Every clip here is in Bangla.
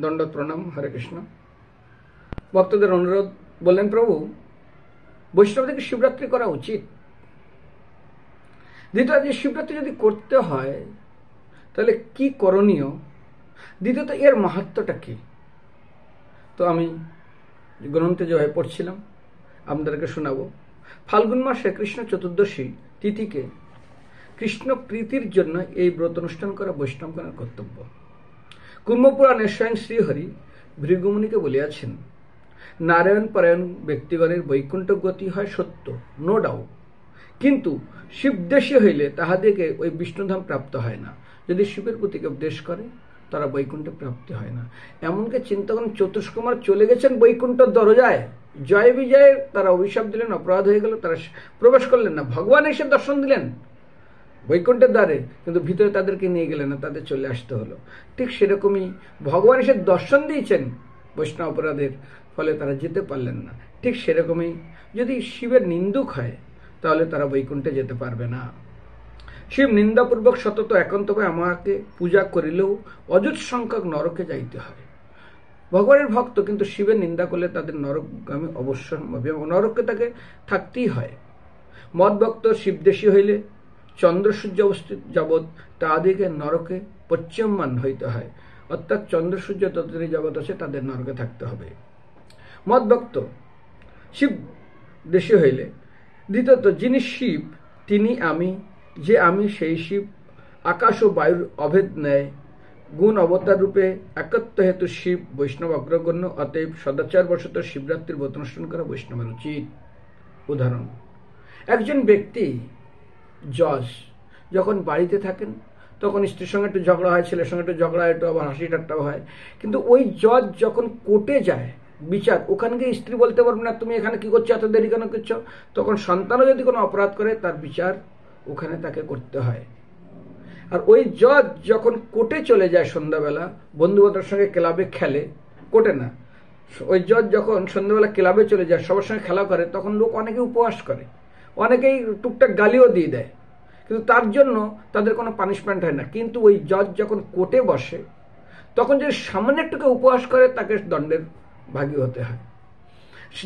দণ্ডত প্রণাম। হরে কৃষ্ণ। ভক্তদের অনুরোধ, বললেন প্রভু বৈষ্ণবদেরকে শিবরাত্রি করা উচিত। দ্বিতীয়ত, যে শিবরাত্রি যদি করতে হয় তাহলে কি করণীয়, দ্বিতীয়ত এর মাহাত্ম্যটা কি। তো আমি গ্রন্থে যেভাবে পড়ছিলাম আপনাদেরকে শোনাবো। ফাল্গুন মাসে কৃষ্ণ চতুর্দশী তিথিকে কৃষ্ণ প্রীতির জন্য এই ব্রত অনুষ্ঠান করা বৈষ্ণবগণের কর্তব্য। কুম্ভপুরাণে স্বয়ং শ্রীহরি ভৃগুমুনিকে বলিয়াছেন, নারায়ণ পরায়ণ ব্যক্তিগণের বৈকুণ্ঠ গতি হয় সত্য, নো ডাউট, কিন্তু শিবদেশী হইলে তাহাদিকে ওই বিষ্ণুধাম প্রাপ্ত হয় না। যদি শিবের প্রতি কেউ দেশ করে তারা বৈকুণ্ঠে প্রাপ্তি হয় না। এমনকি চিন্তা করেন, চতুষ্কুমার চলে গেছেন বৈকুণ্ঠ দরজায়, জয় বিজয়ের তারা অভিশাপ দিলেন, অপরাধ হয়ে গেল, তারা প্রবেশ করলেন না। ভগবান এসে দর্শন দিলেন বৈকুণ্ঠের দ্বারে, কিন্তু ভিতরে তাদেরকে নিয়ে গেলেন না, তাদের চলে আসতে হলো। ঠিক সেরকমই ভগবান এসে দর্শন দিয়েছেন বৈষ্ণব অপরাধের ফলে তারা যেতে পারলেন না। ঠিক সেরকমই যদি শিবের নিন্দুক হয় তাহলে তারা বৈকুণ্ঠে যেতে পারবে না। শিব নিন্দাপূর্বক সতত একান্তভাবে আমাকে পূজা করিলেও অযুত সংখ্যক নরকে যাইতে হয়। ভগবানের ভক্ত কিন্তু শিবের নিন্দা করলে তাদের নরকগামী অবশ্যম্ভাবী, নরকে তাকে থাকতেই হয়। মদ ভক্ত শিবদেশী হইলে চন্দ্র সূর্য অবস্থিত যাবৎ তাহাদিকে নরকে পশ্চিমমান হইতে হয়, অর্থাৎ চন্দ্র সূর্য ততদিন যাবৎ আছে তাদের নরকে থাকতে হবে। মদ ভক্ত শিব দেশী হইলে, দ্বিতীয়ত যিনি শিব তিনি আমি, যে আমি সেই শিব, আকাশ ও বায়ুর অভেদ ন্যায় গুণ অবতার রূপে একত্ব হেতু শিব বৈষ্ণব অগ্রগণ্য, অতএব সদাচার বশত শিবরাত্রির ব্রত অনুষ্ঠান করা বৈষ্ণবের উচিত। উদাহরণ, একজন ব্যক্তি জজ যখন বাড়িতে থাকেন তখন স্ত্রীর সঙ্গে একটু ঝগড়া হয়, ছেলের সঙ্গে একটু ঝগড়া হয়, একটু আবার হাসি ঠাট্টাও হয়, কিন্তু ওই জজ যখন কোর্টে যায় বিচার, ওখানে গিয়ে স্ত্রী বলতে পারবে না তুমি এখানে কি করছো, এত দেরি কেন করছো। তখন সন্তানও যদি কোনো অপরাধ করে তার বিচার ওখানে তাকে করতে হয়। আর ওই জজ যখন কোর্টে চলে যায় সন্ধ্যাবেলা, বন্ধু বান্ধবের সঙ্গে ক্লাবে খেলে, কোর্টে না, ওই জজ যখন সন্ধ্যাবেলা ক্লাবে চলে যায় সবার সঙ্গে খেলা করে, তখন লোক অনেকে উপহাস করে, অনেকেই টুকটাক গালিও দিয়ে দেয়, কিন্তু তার জন্য তাদের কোনো পানিশমেন্ট হয় না। কিন্তু ওই জজ যখন কোর্টে বসে তখন যদি সামান্য একটুকে উপহাস করে তাকে দণ্ডের ভাগী হতে হয়।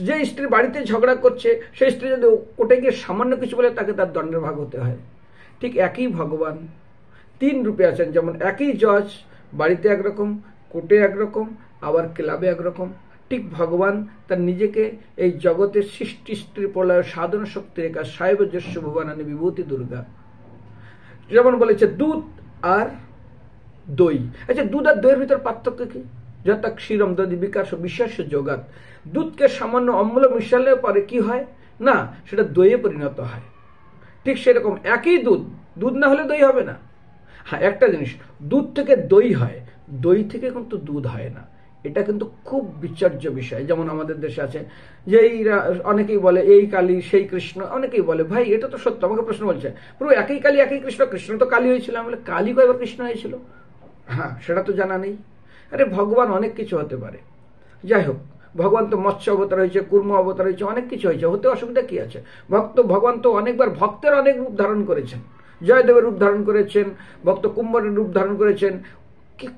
যে স্ত্রী বাড়িতে ঝগড়া করছে সেই স্ত্রী যদি কোর্টে গিয়ে সামান্য কিছু বলে তাকে তার দণ্ডের ভাগ হতে হয়। ঠিক একই ভগবান তিন রূপে আছেন, যেমন একই জজ বাড়িতে একরকম, কোর্টে একরকম, আবার ক্লাবে একরকম। ঠিক ভগবান তার নিজেকে এই জগতের সৃষ্টি স্ত্রী প্রলয় সাধন শক্তি রেখা সাহেবজ্যস্য ভুবনানি বিভূতি দুর্গা, যেমন বলেছে দুধ আর দই। আচ্ছা, দুধ আর দইয়ের ভিতর পার্থক্য কি? যথা ক্ষীরম দধি বিকাশ ও বিশ্বাস জগাত। দুধকে সামান্য অম্ল মিশালে পরে কি হয় না, সেটা দইয়ে পরিণত হয়। ঠিক সেরকম একই দুধ, দুধ না হলে দই হবে না। হ্যাঁ, একটা জিনিস, দুধ থেকে দই হয়, দই থেকে কিন্তু দুধ হয় না। এটা কিন্তু খুব বিচার্য বিষয়। যেমন আমাদের দেশে আছে যে অনেকেই বলে এই কালী সেই কৃষ্ণ, অনেকেই বলে ভাই এটা তো সত্য। আমাকে প্রশ্ন বলছে, পুরো একই কালী একই কৃষ্ণ, কৃষ্ণ তো কালী হয়েছিল। আমি বলে কালী কয়বার কৃষ্ণ হয়েছিল? হ্যাঁ, সেটা তো জানা নেই। আরে ভগবান অনেক কিছু হতে পারে। যাই হোক, ভগবান তো মৎস্য অবতার হয়েছে, কুর্ম অবতার হয়েছে, অনেক কিছু হয়েছে, হতে অসুবিধা কি আছে? ভগবান তো অনেকবার ভক্তের অনেক রূপ ধারণ করেছেন, জয়দেবের রূপ ধারণ করেছেন, ভক্ত কুম্ভের রূপ ধারণ করেছেন,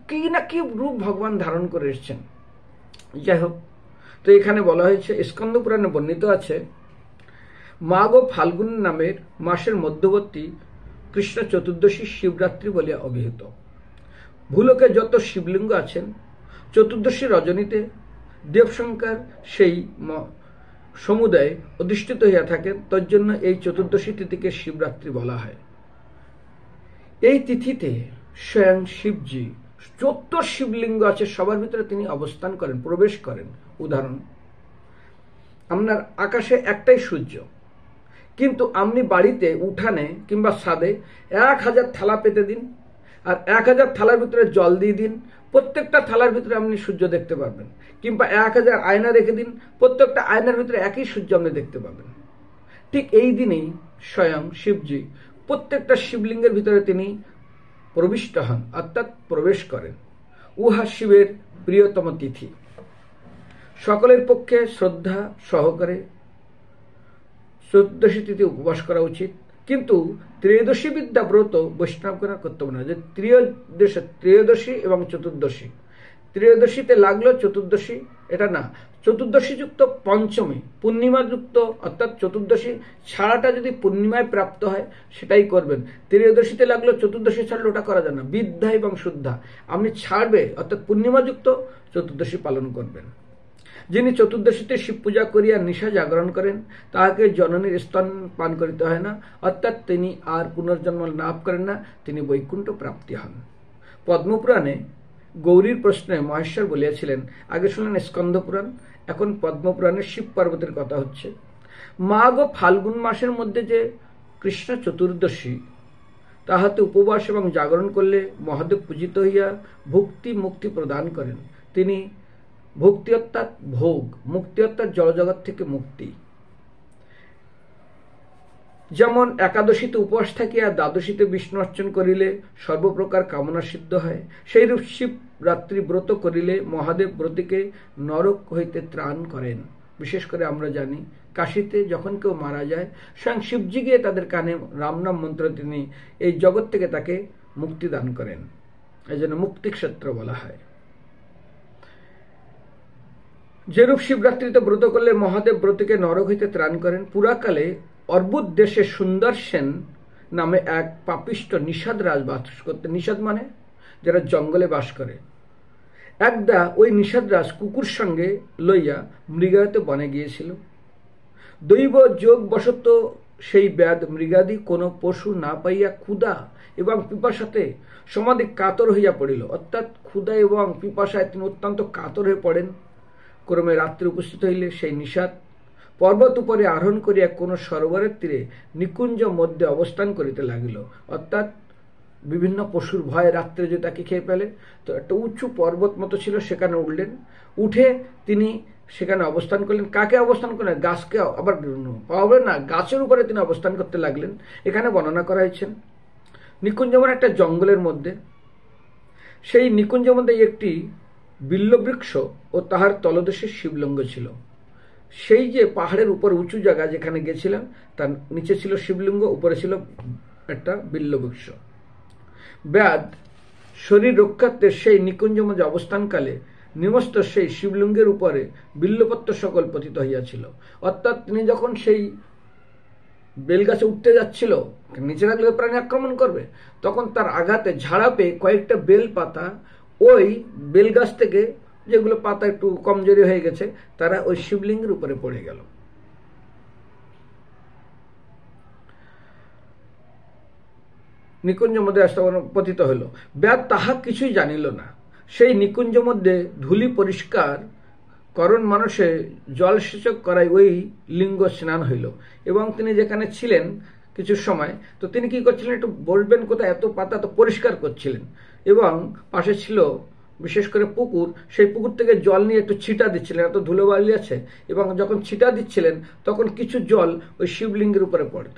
কি না কি রূপ ভগবান ধারণ করে এসেছেন। যাই হোক, তো এখানে বলা হয়েছে, স্কন্দ পুরাণে বর্ণিত আছে, মাঘ ও ফাল্গুন নামের মাসের মধ্যবর্তী কৃষ্ণ চতুর্দশী শিবরাত্রি বলিয়া অভিহিত। ভূলোকে যত শিবলিঙ্গ আছেন চতুর্দশী রজনীতে দেবশঙ্কর সেই সমুদায়ে অধিষ্ঠিত হইয়া থাকেন, তার জন্য এই চতুর্দশী তিথিকে শিবরাত্রি বলা হয়। এই তিথিতে স্বয়ং শিবজি যত শিবলিঙ্গ আছে সবার ভিতরে তিনি অবস্থান করেন, প্রবেশ করেন। উদাহরণ, আপনার আকাশে একটাই সূর্য, কিন্তু আপনি বাড়িতে উঠানে কিংবা ছাদে 1000 থালা পেতে দিন, আর 1000 থালার ভিতরে জল দিয়ে দিন, প্রত্যেকটা থালার ভিতরে আপনি সূর্য দেখতে পাবেন। কিংবা 1000 আয়না রেখে দিন, প্রত্যেকটা আয়নার ভিতরে একই সূর্য আপনি দেখতে পাবেন। ঠিক এই দিনেই স্বয়ং শিবজি প্রত্যেকটা শিবলিঙ্গের ভিতরে তিনি প্রবিষ্ট হন, অর্থাৎ প্রবেশ করেন। উহা শিবের প্রিয়তম তিথি। সকলের পক্ষে শ্রদ্ধা সহকারে চতুর্দশী তিথি উপবাস করা উচিত, কিন্তু ত্রয়োদশী বিদ্যা ব্রত বৈষ্ণবগণের কর্তব্য না। যে ত্রয়োদশী এবং চতুর্দশী ত্রয়োদশীতে লাগলো চতুর্দশী, এটা না, চতুর্দশী যুক্ত পঞ্চমী, পূর্ণিমা যুক্ত, অর্থাৎ চতুর্দশী ছাড়াটা যদি পূর্ণিমায় প্রাপ্ত হয় সেটাই করবেন। ত্রয়োদশীতে লাগলো, চতুর্দশী ছাড়লে ওটা করা যায় না। বিদ্যা এবং শুদ্ধা আপনি ছাড়বে, অর্থাৎ পূর্ণিমা যুক্ত চতুর্দশী পালন করবেন। যিনি চতুর্দশীতে শিব পূজা করিয়া নিশা জাগরণ করেন তাহাকে জননীর স্তন পান করিতে হয় না, অর্থাৎ তিনি আর পুনর্জন্ম লাভ করেন না, তিনি বৈকুণ্ঠ প্রাপ্তি হন। পদ্মপুরাণে গৌরীর প্রশ্নে মহেশ্বর বলিয়াছিলেন, আগে শুনলেন স্কন্দ পুরাণ, এখন পদ্মপুরাণে শিব পার্বতীর কথা হচ্ছে। মাঘ ও ফাল্গুন মাসের মধ্যে যে কৃষ্ণ চতুর্দশী, তাহাতে উপবাস এবং জাগরণ করলে মহাদেব পূজিত হইয়া ভক্তি মুক্তি প্রদান করেন। তিনি ভক্তি অর্থাৎ ভোগ, মুক্তি অর্থাৎ জড়জগৎ থেকে মুক্তি। যেমন একাদশীতে উপবাস থাকিয়া দ্বাদশীতে বিষ্ণু অর্চন করিলে সর্বপ্রকার কামনা সিদ্ধ হয়, সেইরূপ শিব রাত্রি ব্রত করিলে মহাদেব ব্রতীকে নরক হইতে ত্রাণ করেন। বিশেষ করে আমরা জানি কাশীতে যখন কেউ মারা যায়, স্বয়ং শিবজি গিয়ে তাদের কানে রাম নাম মন্ত্র তিনি এই জগৎ থেকে তাকে মুক্তি দান করেন, এই জন্য মুক্তিক্ষেত্র বলা হয়। যেরূপ শিবরাত্রিতে ব্রত করলে মহাদেব ব্রতীকে নরক হইতে ত্রাণ করেন। পুরাকালে অর্বুদ দেশে সুন্দর সেন নামে এক পাপিষ্ট নিষাদ রাজ বাস করতে, নিষাদ মানে যারা জঙ্গলে বাস করে। একদা ওই নিষাদ রাজ কুকুর সঙ্গে লইয়া মৃগায়তে বনে গিয়েছিল। দৈব যোগ বশত সেই ব্যাধ মৃগাদি কোনো পশু না পাইয়া ক্ষুধা এবং পিপাসাতে সমাধি কাতর হইয়া পড়িল, অর্থাৎ ক্ষুধা এবং পিপাসায় তিনি অত্যন্ত কাতর হয়ে পড়েন। ক্রমে রাত্রি উপস্থিত হইলে সেই নিষাদ পর্বত উপরে আরোহণ করিয়া কোন সরোবরের তীরে নিকুঞ্জ মধ্যে অবস্থান করিতে লাগিল, অর্থাৎ বিভিন্ন পশুর ভয়ে রাত্রে যে তাকে খেয়ে ফেলে, তো একটা উঁচু পর্বত মতো ছিল, সেখানে উঠলেন। উঠে তিনি সেখানে অবস্থান করলেন। কাকে অবস্থান করলেন? গাছকে, আবার পাবেন না, গাছের উপরে তিনি অবস্থান করতে লাগলেন। এখানে বর্ণনা করা হয়েছেন নিকুঞ্জ মানে একটা জঙ্গলের মধ্যে। সেই নিকুঞ্জের মধ্যে একটি বিল্লবৃক্ষ ও তাহার তলদেশে শিবলিঙ্গ ছিল। সেই যে পাহাড়ের উপর উঁচু জায়গা যেখানে গেছিলেন, তার নিচে ছিল শিবলিঙ্গ, উপরে ছিল একটা বিল্লবৃক্ষ। ব্যাদ শরীর রক্ষার্থে সেই নিকুঞ্জের মধ্যে অবস্থানকালে নিমস্ত সেই শিবলিঙ্গের উপরে বিল্লপত্র সকল পতিত হইয়াছিল, অর্থাৎ তিনি যখন সেই বেলগাছে উঠতে যাচ্ছিল, নিচে রাখলে প্রাণী আক্রমণ করবে, তখন তার আঘাতে ঝাড়া পেয়ে কয়েকটা বেল পাতা ওই বেলগাছ থেকে, যেগুলো পাতা একটু কমজোরি হয়ে গেছে, তারা ওই শিবলিঙ্গের উপরে পড়ে গেল। নিকুঞ্জ মধ্যে পতিত হইল। ব্যাদ তাহা কিছুই জানিল না। সেই নিকুঞ্জ মধ্যে ধূলি পরিষ্কার করণ মানুষে জলসেচক করায় ওই লিঙ্গ স্নান হইল। এবং তিনি যেখানে ছিলেন কিছু সময়, তো তিনি কি করছিলেন, একটু বসবেন কোথায়, এত পাতা তো পরিষ্কার করছিলেন। এবং পাশে ছিল বিশেষ করে পুকুর, সেই পুকুর থেকে জল নিয়ে একটু ছিটা দিচ্ছিলেন, এত ধুলোবালি আছে, এবং যখন ছিটা দিচ্ছিলেন তখন কিছু জল ওই শিবলিঙ্গের উপরে পড়ত।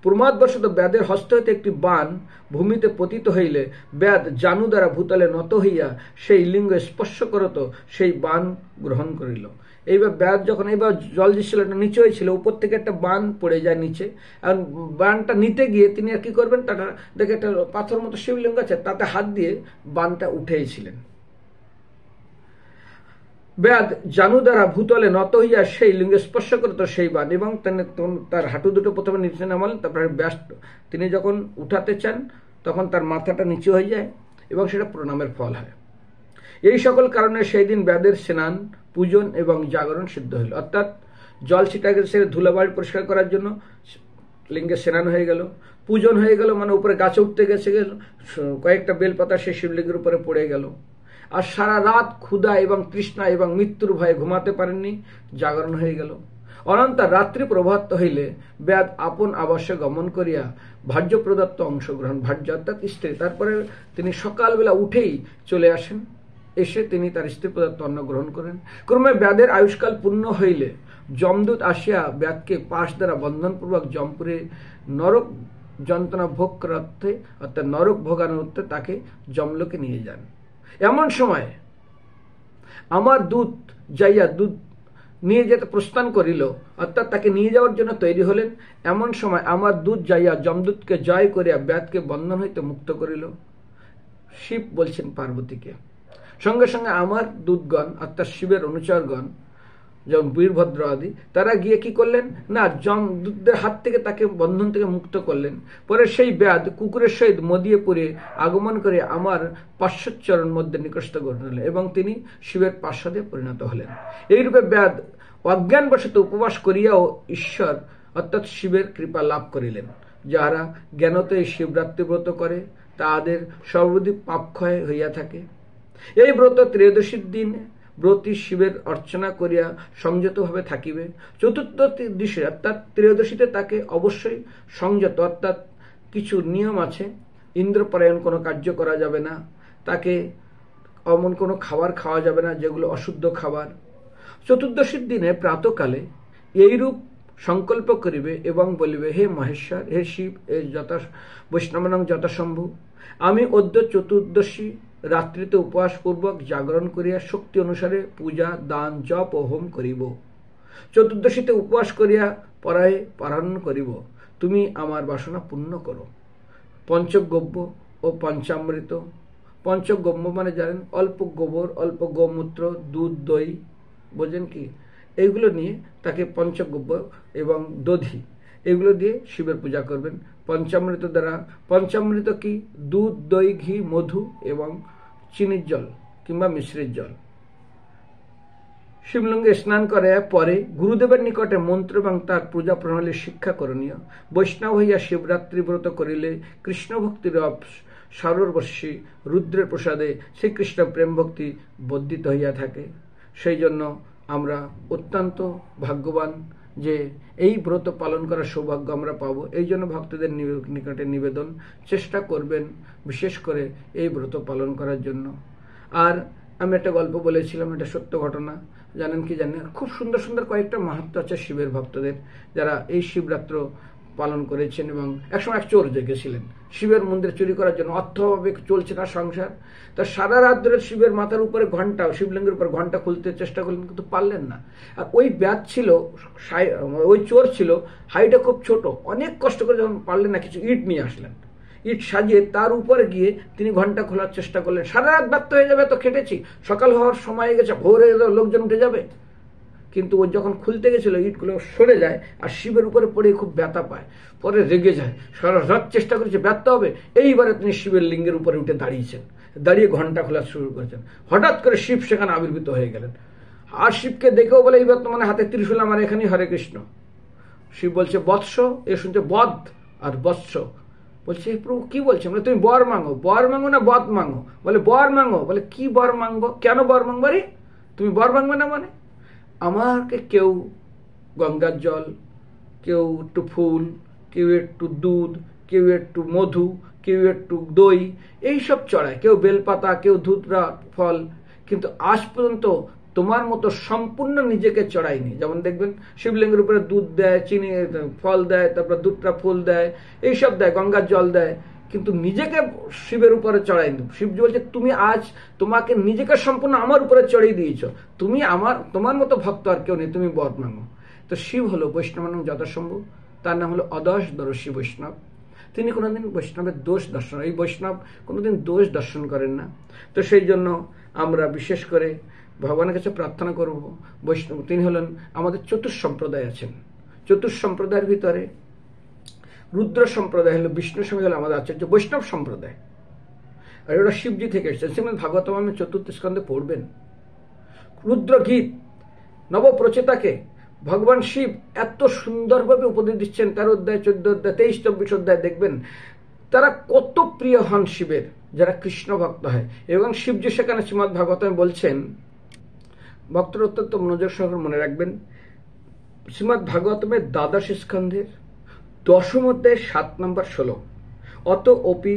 প্রমাদবশত ব্যাদের হস্ত হইতে একটি বাণ ভূমিতে পতিত হইলে ব্যাদ জানু দ্বারা ভূতলে নত হইয়া সেই লিঙ্গ স্পর্শ করত, সেই বাণ গ্রহণ করিল। এইবার ব্যাদ যখন এইবার জল দিচ্ছিল, একটা নিচে হয়েছিল, উপর থেকে একটা বাণ পড়ে যায় নিচে, এবং বাণটা নিতে গিয়ে তিনি আর কি করবেন, তাটা দেখে একটা পাথর মতো শিবলিঙ্গ আছে, তাতে হাত দিয়ে বাণটা উঠেছিলেন। ব্যাদ জানু দ্বারা ভূতলে নত হইয়া সেই লিঙ্গে স্পর্শ করত সেই বাণ, এবং তার হাঁটু দুটো প্রথমে নিচে নামালেন, তারপরে ব্যাস তিনি যখন উঠাতে চান তখন তার মাথাটা নিচু হয়ে যায়, এবং সেটা প্রণামের ফল হয়। এই সকল কারণে সেই দিন ব্যাদের স্নান, পূজন এবং জাগরণ সিদ্ধ হইল, অর্থাৎ জল ছিটা গেছে ধুলাবাড়ি পরিষ্কার করার জন্য, লিঙ্গে স্নান হয়ে গেল, পূজন হয়ে গেল, মানে উপরে গাছে উঠতে গেছে, কয়েকটা বেলপাতা সেই শিবলিঙ্গের উপরে পড়ে গেল। আর সারা রাত ক্ষুধা এবং তৃষ্ণা এবং মৃত্যুর ভয়ে ঘুমাতে পারেননি, জাগরণ হয়ে গেল। অনন্তর রাত্রি প্রভাত হইলে ব্যাদ আপন আবাসে গমন করিয়া ভার্য প্রদত্ত অংশগ্রহণ, ভার্য অর্থাৎ স্ত্রী, তারপরে তিনি সকালবেলা উঠেই চলে আসেন, এসে তিনি তার স্ত্রী প্রদত্ত অন্ন গ্রহণ করেন। ক্রমে ব্যাদের আয়ুষ্কাল পূর্ণ হইলে যমদূত আসিয়া ব্যাদকে পাশ দ্বারা বন্ধনপূর্বক যমপুরে নরক যন্ত্রণা ভোগ করার্থে, অর্থাৎ নরক ভোগানোর্থে তাকে যমলোকে নিয়ে যান। এমন সময় আমার দূত যাইয়া দুধ নিয়ে যেতে প্রস্থান করিল, অর্থাৎ তাকে নিয়ে যাওয়ার জন্য তৈরি হলেন। এমন সময় আমার দূত যাইয়া যমদূতকে জয় করিয়া ব্যাদকে বন্ধন হইতে মুক্ত করিল। শিব বলছেন পার্বতীকে, সঙ্গে সঙ্গে আমার দূতগণ অর্থাৎ শিবের অনুচরগণ যেমন বীরভদ্র আদি তারা গিয়ে কি করলেন না যমদূতদের হাত থেকে তাকে বন্ধন থেকে মুক্ত করলেন। পরে সেই ব্যাধ কুকুরের সহিত মদিয়ে পুরে আগমন করে আমার পার্শ্বচরণ মধ্যে নিকষ্ট ঘটলেন এবং তিনি শিবের পার্শ্বদে পরিণত হলেন। এইরূপে ব্যাধ অজ্ঞানবশত উপবাস করিয়াও ঈশ্বর অর্থাৎ শিবের কৃপা লাভ করিলেন। যাহারা জ্ঞানতে এই শিবরাত্রি ব্রত করে তাহাদের সর্বদি পাপক্ষয় হইয়া থাকে। এই ব্রত ত্রয়োদশীর দিন ব্রতী শিবের অর্চনা করিয়া সংযতভাবে থাকিবে। চতুর্থ দিশে অর্থাৎ ত্রয়োদশীতে তাকে অবশ্যই সংযত অর্থাৎ কিছু নিয়ম আছে। ইন্দ্রপরায়ণ কোনো কার্য করা যাবে না, তাকে অমন কোনো খাবার খাওয়া যাবে না যেগুলো অশুদ্ধ খাবার। চতুর্দশীর দিনে প্রাতকালে এইরূপ সংকল্প করিবে এবং বলিবে, হে মহেশ্বর, হে শিব, হে বৈষ্ণবানং যথাসম্ভু, আমি অদ্য চতুর্দশী রাত্রিতে উপবাসপূর্বক জাগরণ করিয়া শক্তি অনুসারে পূজা, দান, জপ ও হোম করিব। চতুর্দশীতে উপবাস করিয়া পরায়ে পারায়ণ করিব। তুমি আমার বাসনা পূর্ণ করো। পঞ্চগব্য ও পঞ্চামৃত। পঞ্চগব্য মানে জানেন অল্প গোবর, অল্প গোমূত্র, দুধ, দই, বোঝেন কি, এইগুলো নিয়ে তাকে পঞ্চগব্য এবং দধি এগুলো দিয়ে শিবের পূজা করবেন। পঞ্চামৃত দ্বারা, পঞ্চামৃত কি, দুধ, দই, ঘি, মধু এবং চিনির জল কিংবা মিশ্রির জল। শিবলিঙ্গে স্নান করার পরে গুরুদেবের নিকটে মন্ত্র এবং তার পূজা প্রণালী শিক্ষা করণীয়। বৈষ্ণব হইয়া শিবরাত্রি ব্রত করিলে কৃষ্ণ ভক্তির সর্ববর্ষী রুদ্রের প্রসাদে শ্রীকৃষ্ণ প্রেম ভক্তি বর্ধিত হইয়া থাকে। সেই জন্য আমরা অত্যন্ত ভাগ্যবান যে এই ব্রত পালন করার সৌভাগ্য আমরা পাবো। এই জন্য ভক্তদের নিকটে নিবেদন, চেষ্টা করবেন বিশেষ করে এই ব্রত পালন করার জন্য। আর আমি একটা গল্প বলেছিলাম, এটা সত্য ঘটনা, জানেন কি জানেন, খুব সুন্দর সুন্দর কয়েকটা মাহাত্ম্য আছে শিবের ভক্তদের যারা এই শিবরাত্র পালন করেছেন। এবং একসময় এক চোর জেগেছিলেন শিবের মন্দির চুরি করার জন্য, অর্থভাবে চলছে না সংসার। তা সারা রাত ধরে শিবের মাথার উপরে ঘন্টা, শিবলিঙ্গের উপর ঘন্টা খুলতে চেষ্টা করলেন কিন্তু পারলেন না। আর ওই ব্যাধ ছিল, ওই চোর ছিল, হাইটে খুব ছোট, অনেক কষ্ট করে যখন পারলেন না কিছু ইট নিয়ে আসলেন, ইট সাজিয়ে তার উপরে গিয়ে তিনি ঘন্টা খোলার চেষ্টা করলেন। সারা রাত ব্যর্থ হয়ে যাবে, তো খেটেছি, সকাল হওয়ার সময় গেছে, ভোর হয়ে যাবে, লোকজন উঠে যাবে। কিন্তু ও যখন খুলতে গেছিল ইটগুলো সরে যায় আর শিবের উপরে পড়ে খুব ব্যথা পায়, পরে রেগে যায়, সারা রাত চেষ্টা করেছে, ব্যর্থ হবে। এইবারে তিনি শিবের লিঙ্গের উপরে উঠে দাঁড়িয়েছেন, দাঁড়িয়ে ঘন্টা খোলা শুরু করেছেন। হঠাৎ করে শিব সেখানে আবির্ভূত হয়ে গেলেন। আর শিবকে দেখেও বলে, এই বর্তমানে হাতে ত্রিশূল আমার, এখানেই হরে কৃষ্ণ। শিব বলছে বৎস, এ শুনছে বধ আর বৎস। বলছে প্রভু কি বলছে? বলে তুমি বর মাঙ্গো। বর মাঙ্গো না বধ মাঙ্গো? বলে বর মাঙ্গো। বলে কি বর মাঙ্গো? কেন বর মাঙ্গো? রে তুমি বর মাঙ্গবে না মানে? আমাকে কেউ গঙ্গার জল, কেউ একটু ফুল, কেউ একটু দুধ, কেউ একটু মধু, কেউ একটু দই, এইসব চড়ায়, কেউ বেলপাতা, কেউ ধুতরা ফল, কিন্তু আজ পর্যন্ত তোমার মতো সম্পূর্ণ নিজেকে চড়ায়নি। যেমন দেখবেন শিবলিঙ্গের উপরে দুধ দেয়, চিনি ফল দেয়, তারপর দুধটা ফুল দেয়, এইসব দেয়, গঙ্গার জল দেয়, কিন্তু নিজেকে শিবের উপরে চড়ায়নি। শিবজি বলছে তুমি আজ তোমাকে নিজেকে সম্পূর্ণ আমার উপরে চড়িয়ে দিয়েছ, তুমি তোমার মতো ভক্ত আর কেউ নেই, তুমি বর মাঙ্গো। তো শিব হলো বৈষ্ণবানং যথাসম্ভব, তার নাম হলো অদর্শী বৈষ্ণব। তিনি কোনোদিন বৈষ্ণবের দোষ দর্শন, এই বৈষ্ণব কোনোদিন দোষ দর্শন করেন না। তো সেই জন্য আমরা বিশেষ করে ভগবানের কাছে প্রার্থনা করব। বৈষ্ণব তিনি হলেন আমাদের চতুর্সম্প্রদায় আছেন। চতুর্সম্প্রদায়ের ভিতরে রুদ্র সম্প্রদায় হলো বিষ্ণুর সঙ্গে হলো আমাদের আচার্য বৈষ্ণব সম্প্রদায়, আর ওরা শিবজি থেকে এসেছে। শ্রীমদ্ ভাগবতম আমি চতুর্থ স্কন্ধে পড়বেন। রুদ্র গীত নবপ্রচেতাকে ভগবান শিব এত সুন্দরভাবে উপদেশ দিচ্ছেন। 13 অধ্যায়, 14 অধ্যায়, 23, 24 অধ্যায় দেখবেন তারা কত প্রিয় হন শিবের, যারা কৃষ্ণ ভক্ত হয়। এবং শিবজি সেখানে শ্রীমদ্ ভাগবতমে বলছেন, ভক্তরা অত্যন্ত মনোযোগ সহকারে মনে রাখবেন, শ্রীমদ্ ভাগবতমের 12 স্কন্ধের 10ম অধ্যায় 7 নম্বর শ্লোক, অত অপি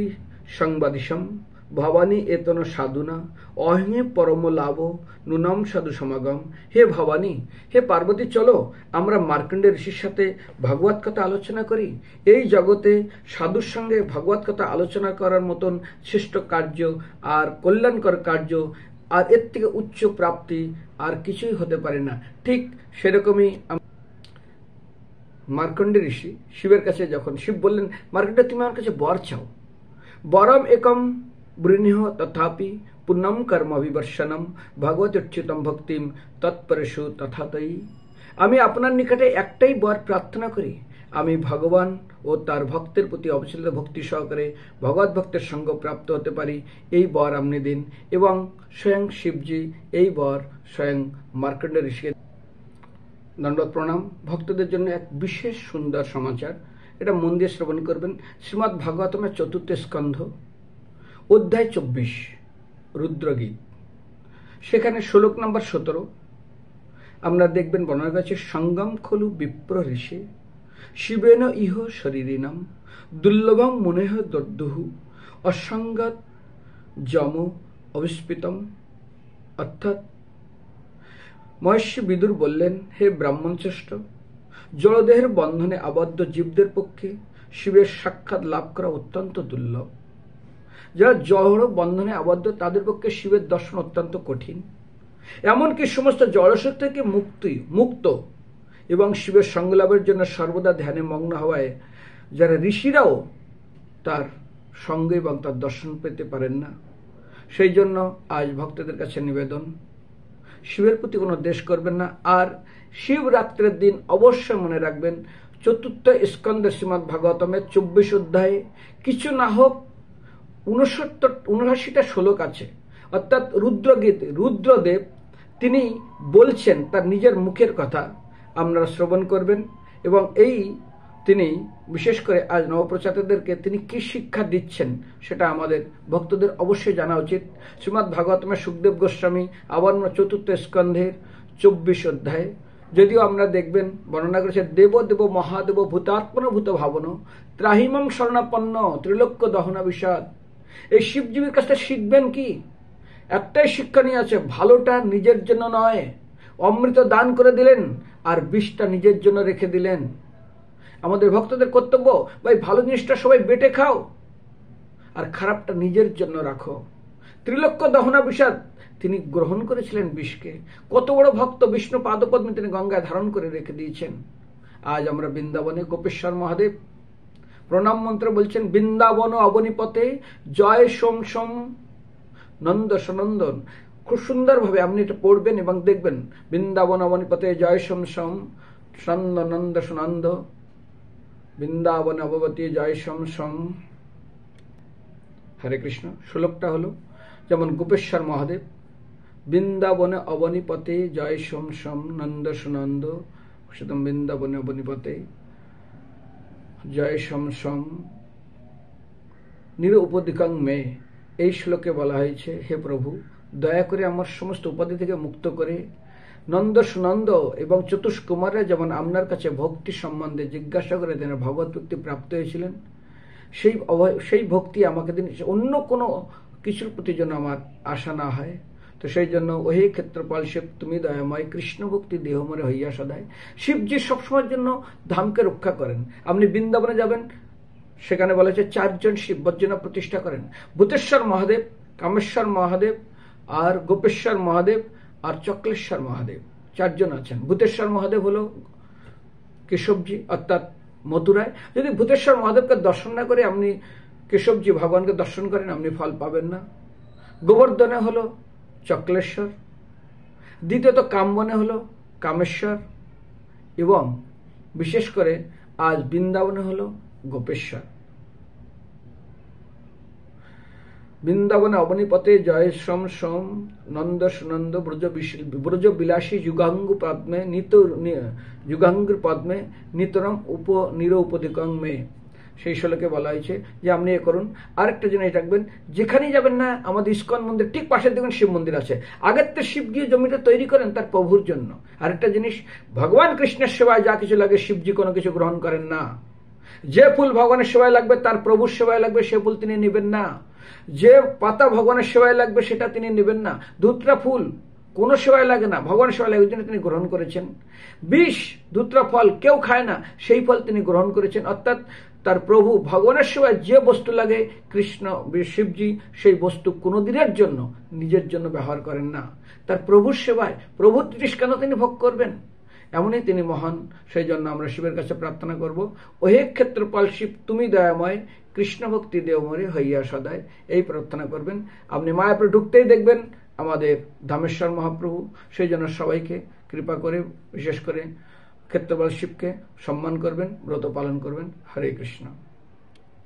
সংবাদিশম ভবানী এতন সাধুনা অহিমে পরম লাভ নুনম সাধু সমাগম। হে ভবানী, হে পার্বতী, চলো আমরা মার্কণ্ডে ঋষির সাথে ভগবত কথা আলোচনা করি। এই জগতে সাধুর সঙ্গে ভগবত কথা আলোচনা করার মতন শ্রেষ্ঠ কার্য আর কল্যাণকর কার্য আর এর থেকে উচ্চ প্রাপ্তি আর কিছুই হতে পারে না। ঠিক সেরকমই মার্কণ্ডে ঋষি শিবের কাছে যখন শিব বললেন, মার্কণ্ডে তুমি আমার কাছে বর চাও। বরম একম বৃণীহ তথাপি পুণ্যম কর্ম বিবর্ষণম ভগবত উচ্চিতম ভক্তিম তৎপরেষু তথাতই। আমি আপনার নিকটে একটাই বর প্রার্থনা করি, আমি ভগবান ও তার ভক্তের প্রতি অবিচলিত ভক্তি সহকারে ভগবত ভক্তের সঙ্গ প্রাপ্ত হতে পারি, এই বর আপনি দিন। এবং স্বয়ং শিবজি এই বর স্বয়ং মার্কণ্ড ঋষিকে দণ্ডবত প্রণাম। ভক্তদের জন্য এক বিশেষ সুন্দর সমাচার, এটা মন দিয়ে শ্রবণ করবেন। শ্রীমদ্ ভাগবতমের 4th স্কন্ধ, অধ্যায় 24, রুদ্রগীত, সেখানে শ্লোক নম্বর 17 আমরা দেখবেন বর্ণনা করেছে, সঙ্গম খলু বিপ্র ঋষি শিবেন ইহ শরীরিণাম দুর্লভম মুনেহ দর্দুহু অসঙ্গত যম অবিস্পিতম। অর্থাৎ মহর্ষি বিদুর বললেন, হে ব্রাহ্মণ শ্রেষ্ঠ, জড়দেহের বন্ধনে আবদ্ধ জীবদের পক্ষে শিবের সাক্ষাৎ লাভ করা অত্যন্ত দুর্লভ। যারা জড় বন্ধনে আবদ্ধ তাদের পক্ষে শিবের দর্শন অত্যন্ত কঠিন। এমনকি সমস্ত জড়শক্তি থেকে মুক্ত এবং শিবের সঙ্গ লাভের জন্য সর্বদা ধ্যানে মগ্ন হওয়ায় যারা ঋষিরাও তার সঙ্গ এবং তার দর্শন পেতে পারেন না। সেই জন্য আজ ভক্তদের কাছে নিবেদন, শিবের প্রতি কোনো দ্বেষ করবেন না। আর শিবরাত্রের দিন অবশ্যই মনে রাখবেন, 4th স্কন্ধে শ্রীমদ্ ভাগবতমের 24 অধ্যায়ে কিছু না হোক 79টা শ্লোক আছে। অর্থাৎ রুদ্রগীত, রুদ্রদেব তিনি বলছেন তার নিজের মুখের কথা, আপনারা শ্রবণ করবেন। এবং এই তিনি বিশেষ করে আজ নবপ্রচারকদেরকে তিনি কি শিক্ষা দিচ্ছেন সেটা আমাদের ভক্তদের অবশ্যই জানা উচিত। শ্রীমদ্ ভাগবতমের সুখদেব গোস্বামী আবার 4th স্কন্ধের 24 অধ্যায়ে, যদিও আমরা দেখবেন বর্ণনা করেছে, দেব দেব মহাদেব ভূতাত্মন ভূত ভাবন ত্রাহিমম শরণাপন্ন ত্রিলোক্য দহনা বিষাদ। এই শিবজীবীর কাছে শিখবেন কি? একটাই শিক্ষণীয় আছে, ভালোটা নিজের জন্য নয়, অমৃত দান করে দিলেন আর বিষটা নিজের জন্য রেখে দিলেন। আমাদের ভক্তদের কর্তব্য, ভাই ভালো জিনিসটা সবাই বেটে খাও আর খারাপটা নিজের জন্য রাখো। ত্রিলোক্য দহনা বিষাদ, তিনি গ্রহণ করেছিলেন বিষকে। কত বড় ভক্ত, বিষ্ণু পাদপদ্মে তিনি গঙ্গায় ধারণ করে রেখে দিয়েছেন। আজ আমরা বৃন্দাবনে গোপেশ্বর মহাদেব প্রণাম মন্ত্র বলছেন, বৃন্দাবন অবনীপতে জয় সোম সোম নন্দ সনন্দন। খুব সুন্দরভাবে আপনি এটা পড়বেন এবং দেখবেন, বৃন্দাবন অবনীপতে জয় সোম সোম সন্দ নন্দ সুনন্দ বৃন্দাবন অববতী জয় সোম সোম। হরে কৃষ্ণ। শ্লোকটা হলো যেমন গোপেশ্বর মহাদেব, বৃন্দাবনে অবনীপতে জয় সোম সোম নন্দ সুনন্দ সুতম বৃন্দাবনে অবনীপতে জয় সোম সোম নির উপদিকং মে। এই শ্লোকে বলা হয়েছে, হে প্রভু, দয়া করে আমার সমস্ত উপাধি থেকে মুক্ত করে নন্দ সুনন্দ এবং চতুষ্কুমাররা যেমন আপনার কাছে ভক্তি সম্বন্ধে জিজ্ঞাসা করে তিনি ভগবত ভক্তি প্রাপ্ত হয়েছিলেন, সেই ভক্তি আমাকে দিন, অন্য কোনো কিছুর প্রতি যেন আমার আশা না হয়। তো সেই জন্য ওহে ক্ষেত্রপাল শিব তুমি দয়াময়, কৃষ্ণ ভক্তি দেহমরে হইয়া সদায়। শিবজি সবসময়ের জন্য ধামকে রক্ষা করেন। আপনি বৃন্দাবনে যাবেন, সেখানে বলা হয়েছে 4 জন শিব বজ্রনা প্রতিষ্ঠা করেন, ভূতেশ্বর মহাদেব, কামেশ্বর মহাদেব আর গোপেশ্বর মহাদেব আর চক্লেশ্বর মহাদেব, 4 জন আছেন। ভূতেশ্বর মহাদেব হলো কেশবজি অর্থাৎ মথুরায়। যদি ভূতেশ্বর মহাদেবকে দর্শন না করে আপনি কেশবজি ভগবানকে দর্শন করেন, আপনি ফল পাবেন না। গোবর্ধনে হলো চক্লেশ্বর, দ্বিতীয়ত কামবনে হলো কামেশ্বর, এবং বিশেষ করে আজ বৃন্দাবনে হলো গোপেশ্বর। বৃন্দাবনে অবনীপতে জয় সোম সোম নন্দ সুনন্দ ব্রজ বিলাসী যুগাঙ্গুর পদ্মে নিতরম নির উপদিকং মে। সেই শ্লোকে বলা হয়েছে যে আপনি এ করুন। আরেকটা জিনিস রাখবেন, যেখানেই যাবেন না, আমাদের ইস্কন মন্দির ঠিক পাশের দেখবেন শিব মন্দির আছে। আগের তো শিব গিয়ে জমিটা তৈরি করেন তার প্রভুর জন্য। আরেকটা জিনিস, ভগবান কৃষ্ণের সেবায় যা কিছু লাগে শিবজি কোনো কিছু গ্রহণ করেন না। যে ফুল ভগবানের সেবায় লাগবে, তার প্রভুর সেবায় লাগবে, সে ফুল তিনি নেবেন না। যে পাতা ভগবানের সেবায় লাগবে সেটা তিনি নেবেন না। ধুতরা ফুল কোনো সেবায় লাগে না, ভগবানের সেবায় লাগে, ওই জন্য তিনি গ্রহণ করেছেন। বিষ ধুতরা ফল কেউ খায় না, সেই ফল তিনি গ্রহণ করেছেন। অর্থাৎ তার প্রভু ভগবানের সেবায় যে বস্তু লাগে কৃষ্ণ শিবজি সেই বস্তু কোনোদিনের জন্য নিজের জন্য ব্যবহার করেন না। তার প্রভুর সেবায় প্রভুর জিনিস কেন তিনি ভোগ করবেন? এমনই তিনি মহান, সেই জন্য আমরা শিবের কাছে প্রার্থনা করব, ওহে ক্ষেত্রপাল শিব তুমি দয়াময়, কৃষ্ণ ভক্তি দেও মোরে হইয়া সদায়, এই প্রার্থনা করবেন। আপনি মায়াপুরে ঢুকতেই দেখবেন আমাদের ধামেশ্বর মহাপ্রভু, সেই জন্য সবাইকে কৃপা করে বিশেষ করে ক্ষেত্রপাল শিবকে সম্মান করবেন, ব্রত পালন করবেন। হরে কৃষ্ণ।